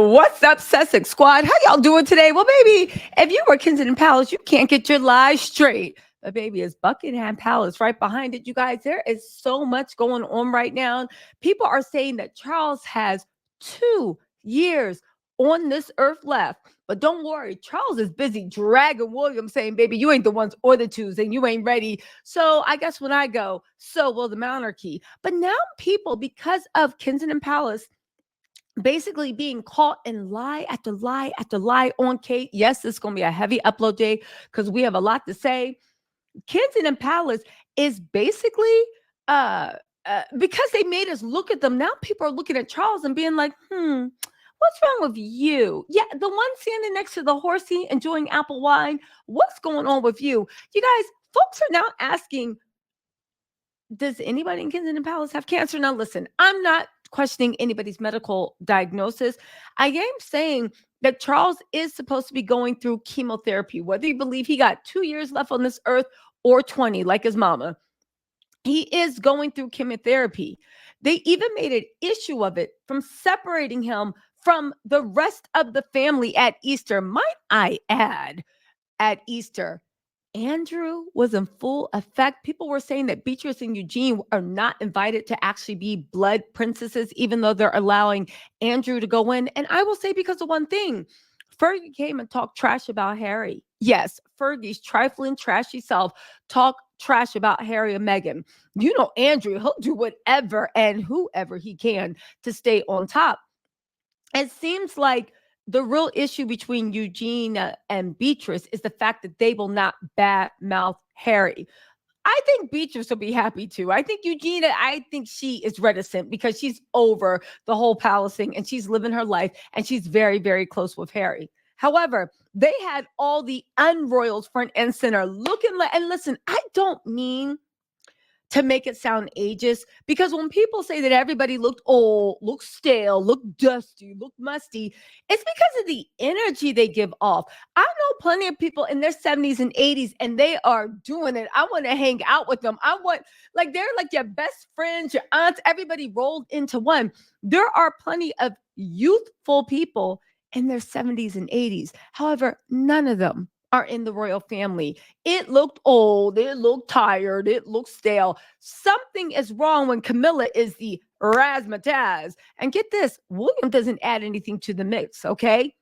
What's up, Sussex Squad? How y'all doing today? Well, baby, if you were Kensington Palace, you can't get your lies straight. But baby, it's Buckingham Palace right behind it. You guys, there is so much going on right now. People are saying that Charles has 2 years on this earth left. But don't worry, Charles is busy dragging William, saying, baby, you ain't the ones or the twos, and you ain't ready. So I guess when I go, so will the monarchy. But now people, because of Kensington Palace, basically being caught in lie after lie after lie on Kate. Yes, it's going to be a heavy upload day because we have a lot to say. Kensington Palace is basically because they made us look at them. Now people are looking at Charles and being like, what's wrong with you? Yeah, the one standing next to the horsey enjoying apple wine. What's going on with you? You guys, folks are now asking, does anybody in Kensington Palace have cancer? Now, listen, I'm not questioning anybody's medical diagnosis. I am saying that Charles is supposed to be going through chemotherapy, whether you believe he got 2 years left on this earth or 20, like his mama. He is going through chemotherapy. They even made an issue of it from separating him from the rest of the family at Easter. Might I add, at Easter, Andrew was in full effect. People were saying that Beatrice and Eugene are not invited to actually be blood princesses, even though they're allowing Andrew to go in. And I will say, because of one thing, Fergie came and talked trash about Harry. Yes, Fergie's trifling, trashy self talked trash about Harry and Meghan. You know, Andrew, he'll do whatever and whoever he can to stay on top. It seems like the real issue between Eugene and Beatrice is the fact that they will not badmouth Harry. I think Beatrice will be happy too. I think Eugenia, I think she is reticent because she's over the whole palace thing and she's living her life and she's very, very close with Harry. However, they had all the unroyals front and center looking like, and listen, I don't mean to make it sound ageist, because when people say that everybody looked old, looked stale, looked dusty, looked musty, it's because of the energy they give off. I know plenty of people in their 70s and 80s and they are doing it. I want to hang out with them. I want, like, they're like your best friends, your aunts, everybody rolled into one. There are plenty of youthful people in their 70s and 80s. However, none of them are in the royal family. It looked old, it looked tired, it looked stale. Something is wrong when Camilla is the razzmatazz. And get this, William doesn't add anything to the mix, okay?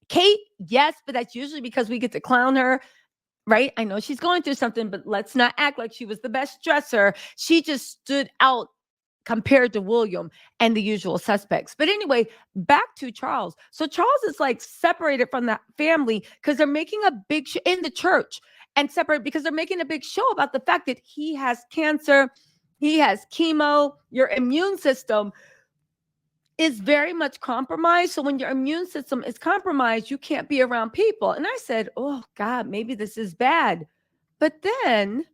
Kate, yes, but that's usually because we get to clown her, right? I know she's going through something, but let's not act like she was the best dresser. She just stood out compared to William and the usual suspects. But anyway, back to Charles. So Charles is like separated from the family because they're making a big show in the church, and separate because they're making a big show about the fact that he has cancer, he has chemo, your immune system is very much compromised. So when your immune system is compromised, you can't be around people. And I said, oh God, maybe this is bad. But then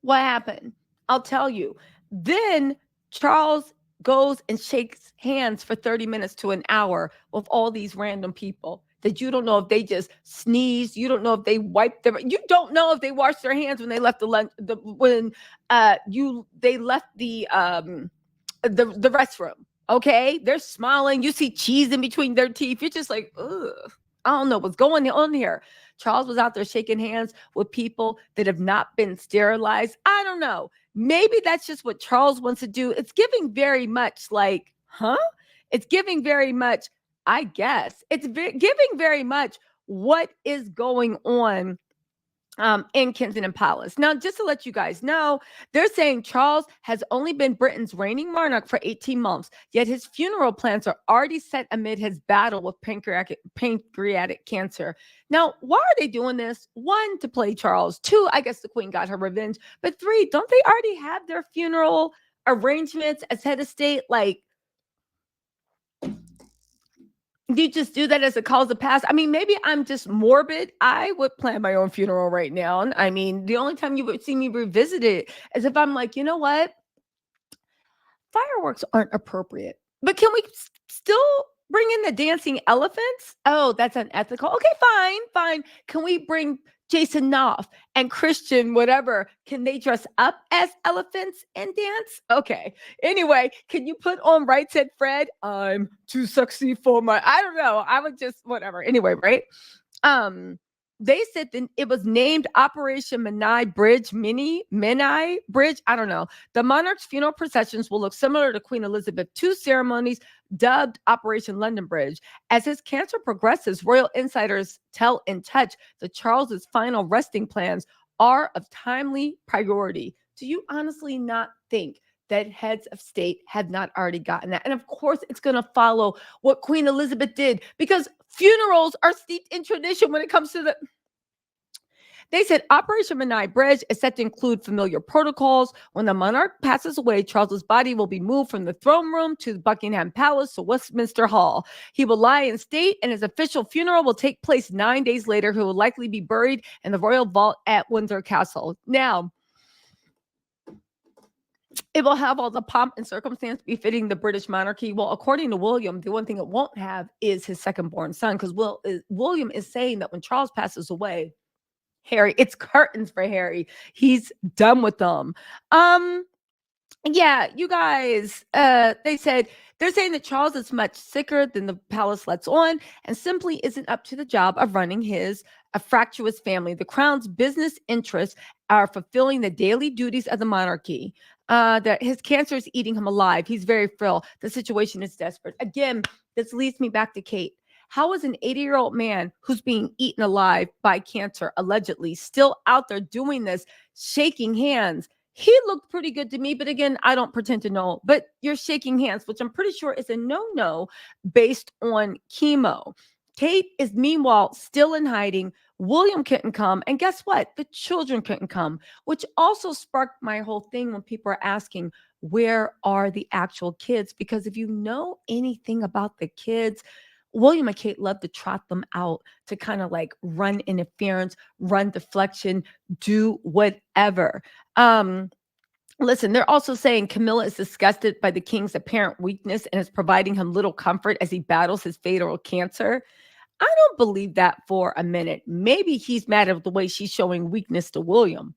what happened? I'll tell you. Then Charles goes and shakes hands for 30 minutes to an hour with all these random people that you don't know if they just sneezed. You don't know if they wiped their, you don't know if they washed their hands when they left the lunch, they left the restroom. Okay. They're smiling. You see cheese in between their teeth. You're just like, ugh, I don't know what's going on here. Charles was out there shaking hands with people that have not been sterilized. I don't know. Maybe that's just what Charles wants to do. It's giving very much like, huh? It's giving very much, I guess. It's giving very much what is going on in Kensington Palace. Now, just to let you guys know, they're saying Charles has only been Britain's reigning monarch for 18 months, yet his funeral plans are already set amid his battle with pancreatic cancer. Now, why are they doing this? One, to play Charles. Two, I guess the Queen got her revenge. But three, don't they already have their funeral arrangements as head of state? Like, you just do that as a cause of pass. I mean, maybe I'm just morbid. I would plan my own funeral right now. I mean, the only time you would see me revisit it is if I'm like, you know what? Fireworks aren't appropriate. But can we still bring in the dancing elephants? Oh, that's unethical. Okay, fine. Can we bring Jason Knopf and Christian, whatever, can they dress up as elephants and dance? Okay. Anyway, can you put on Right Said Fred? I'm too sexy for my, I don't know. I would just, whatever. Anyway, right? Um, they said that it was named Operation Menai Bridge. I don't know. The monarch's funeral processions will look similar to Queen Elizabeth II ceremonies, dubbed Operation London Bridge. As his cancer progresses, royal insiders tell In Touch that Charles's final resting plans are of timely priority. Do you honestly not think that heads of state had not already gotten that? And of course, it's going to follow what Queen Elizabeth did, because funerals are steeped in tradition when it comes to the. They said Operation Menai Bridge is set to include familiar protocols. When the monarch passes away, Charles's body will be moved from the throne room to Buckingham Palace to Westminster Hall. He will lie in state, and his official funeral will take place 9 days later. He will likely be buried in the royal vault at Windsor Castle. Now, it will have all the pomp and circumstance befitting the British monarchy. Well, according to William, the one thing it won't have is his second-born son, because William is saying that when Charles passes away, Harry, it's curtains for Harry. He's done with them. Yeah, you guys, they said they're saying that Charles is much sicker than the palace lets on and simply isn't up to the job of running his a fractious family. The crown's business interests are fulfilling the daily duties of the monarchy. That his cancer is eating him alive. He's very frail. The situation is desperate. Again, this leads me back to Kate. How is an 80-year-old man who's being eaten alive by cancer, allegedly, still out there doing this, shaking hands? He looked pretty good to me, but again, I don't pretend to know. But you're shaking hands, which I'm pretty sure is a no-no based on chemo. Kate is meanwhile still in hiding. William couldn't come. And guess what? The children couldn't come, which also sparked my whole thing when people are asking, where are the actual kids? Because if you know anything about the kids, William and Kate love to trot them out to kind of like run interference, run deflection, do whatever. Listen, they're also saying Camilla is disgusted by the king's apparent weakness and is providing him little comfort as he battles his fatal cancer. I don't believe that for a minute. Maybe he's mad at the way she's showing weakness to William.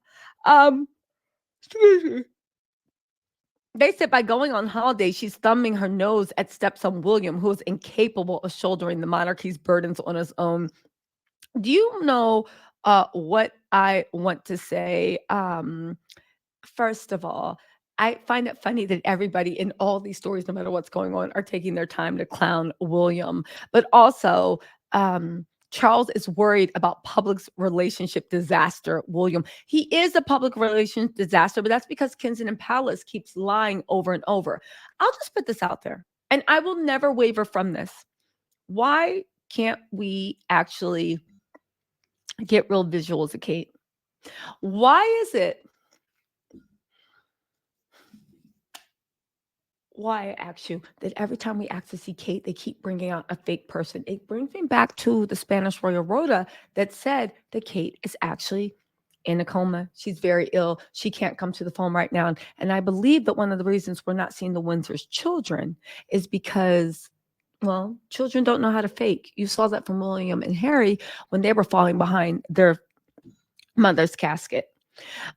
They said by going on holiday, she's thumbing her nose at stepson William, who is incapable of shouldering the monarchy's burdens on his own. Do you know what I want to say? First of all, I find it funny that everybody in all these stories, no matter what's going on, are taking their time to clown William. But also, Charles is worried about public relationship disaster. William, he is a public relations disaster, but that's because Kensington Palace keeps lying over and over. I'll just put this out there, and I will never waver from this. Why can't we actually get real visuals of Kate? Why is it? Why I ask you that every time we ask to see Kate, they keep bringing out a fake person. It brings me back to the Spanish royal Rhoda that said that Kate is actually in a coma. She's very ill. She can't come to the phone right now. And I believe that one of the reasons we're not seeing the Windsor's children is because, well, children don't know how to fake. You saw that from William and Harry when they were falling behind their mother's casket.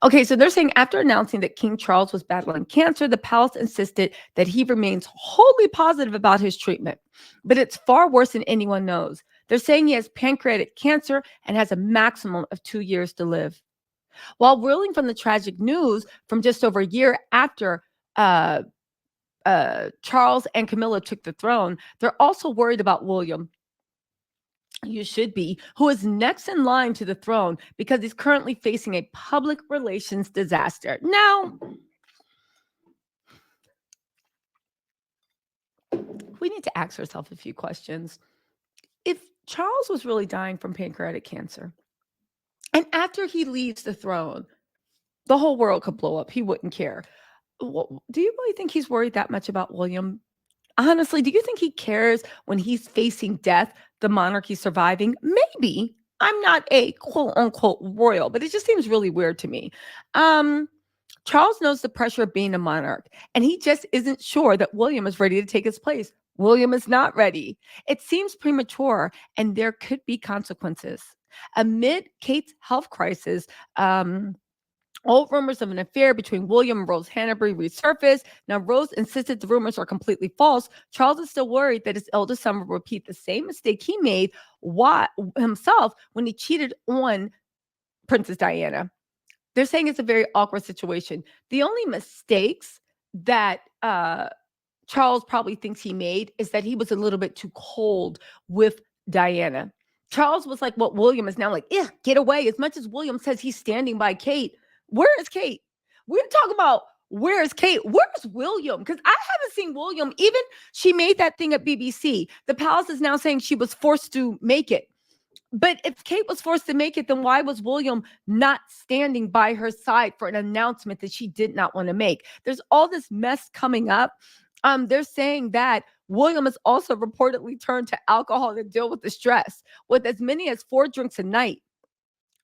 Okay, so they're saying after announcing that King Charles was battling cancer, the palace insisted that he remains wholly positive about his treatment. But it's far worse than anyone knows. They're saying he has pancreatic cancer and has a maximum of 2 years to live. While reeling from the tragic news from just over a year after Charles and Camilla took the throne, they're also worried about William. You should be, who is next in line to the throne because he's currently facing a public relations disaster. Now, we need to ask ourselves a few questions. If Charles was really dying from pancreatic cancer, and after he leaves the throne, the whole world could blow up. He wouldn't care. Do you really think he's worried that much about William? Honestly, do you think he cares when he's facing death, the monarchy surviving? Maybe. I'm not a quote unquote royal, but it just seems really weird to me. Charles knows the pressure of being a monarch, and he just isn't sure that William is ready to take his place. William is not ready. It seems premature, and there could be consequences. Amid Kate's health crisis, old rumors of an affair between William and Rose Hanbury resurfaced. Now, Rose insisted the rumors are completely false. Charles is still worried that his eldest son will repeat the same mistake he made himself when he cheated on Princess Diana. They're saying it's a very awkward situation. The only mistakes that Charles probably thinks he made is that he was a little bit too cold with Diana. Charles was like what William is now, like, yeah, get away. As much as William says he's standing by Kate, where is Kate? We're talking about where is Kate? Where's William? Because I haven't seen William. Even she made that thing at BBC. The palace is now saying she was forced to make it. But if Kate was forced to make it, then why was William not standing by her side for an announcement that she did not want to make? There's all this mess coming up. They're saying that William has also reportedly turned to alcohol to deal with the stress, with as many as 4 drinks a night.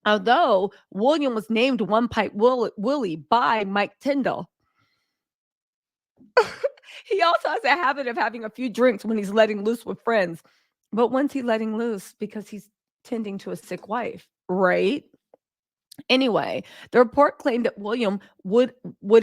Although William was named One Pipe Willie by Mike Tyndall. He also has a habit of having a few drinks when he's letting loose with friends. But when's he letting loose? Because he's tending to a sick wife, right? Anyway, the report claimed that William would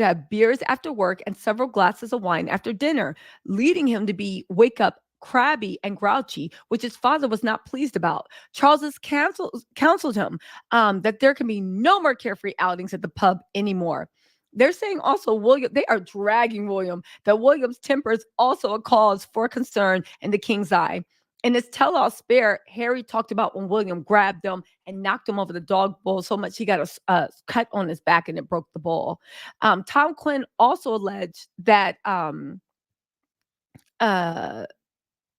have beers after work and several glasses of wine after dinner, leading him to wake up crabby and grouchy, which his father was not pleased about. Charles has counseled him that there can be no more carefree outings at the pub anymore. They're saying also they are dragging William, that William's temper is also a cause for concern in the king's eye. In his tell-all spare, Harry talked about when William grabbed him and knocked him over the dog bowl so much he got a cut on his back and it broke the bowl. Tom Quinn also alleged that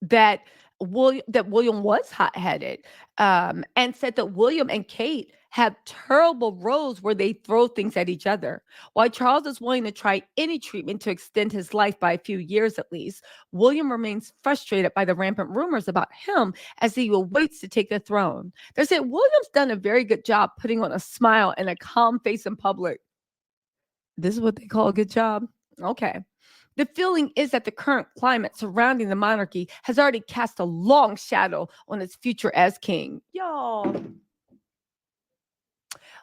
that William was hot-headed, and said that William and Kate have terrible rows where they throw things at each other. While Charles is willing to try any treatment to extend his life by a few years at least, William remains frustrated by the rampant rumors about him as he awaits to take the throne. They say William's done a very good job putting on a smile and a calm face in public. This is what they call a good job? Okay. The feeling is that the current climate surrounding the monarchy has already cast a long shadow on its future as king. Y'all,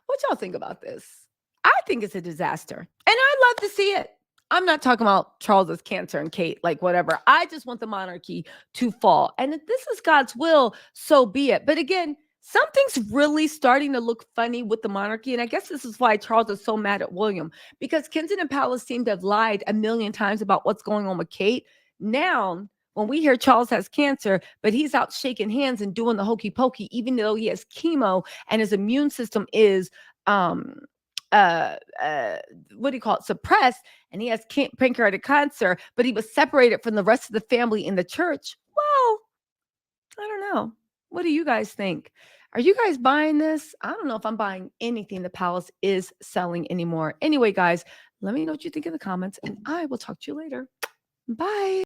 what y'all think about this? I think it's a disaster, and I love to see it. I'm not talking about Charles's cancer and Kate, like whatever. I just want the monarchy to fall. And if this is God's will, so be it. But again, something's really starting to look funny with the monarchy. And I guess this is why Charles is so mad at William, because Kensington Palace seemed to have lied a million times about what's going on with Kate. Now, when we hear Charles has cancer, but he's out shaking hands and doing the hokey pokey, even though he has chemo and his immune system is what do you call it, suppressed, and he has pancreatic cancer, but he was separated from the rest of the family in the church. Well, I don't know. What do you guys think? Are you guys buying this? I don't know if I'm buying anything the palace is selling anymore. Anyway, guys, let me know what you think in the comments, and I will talk to you later. Bye.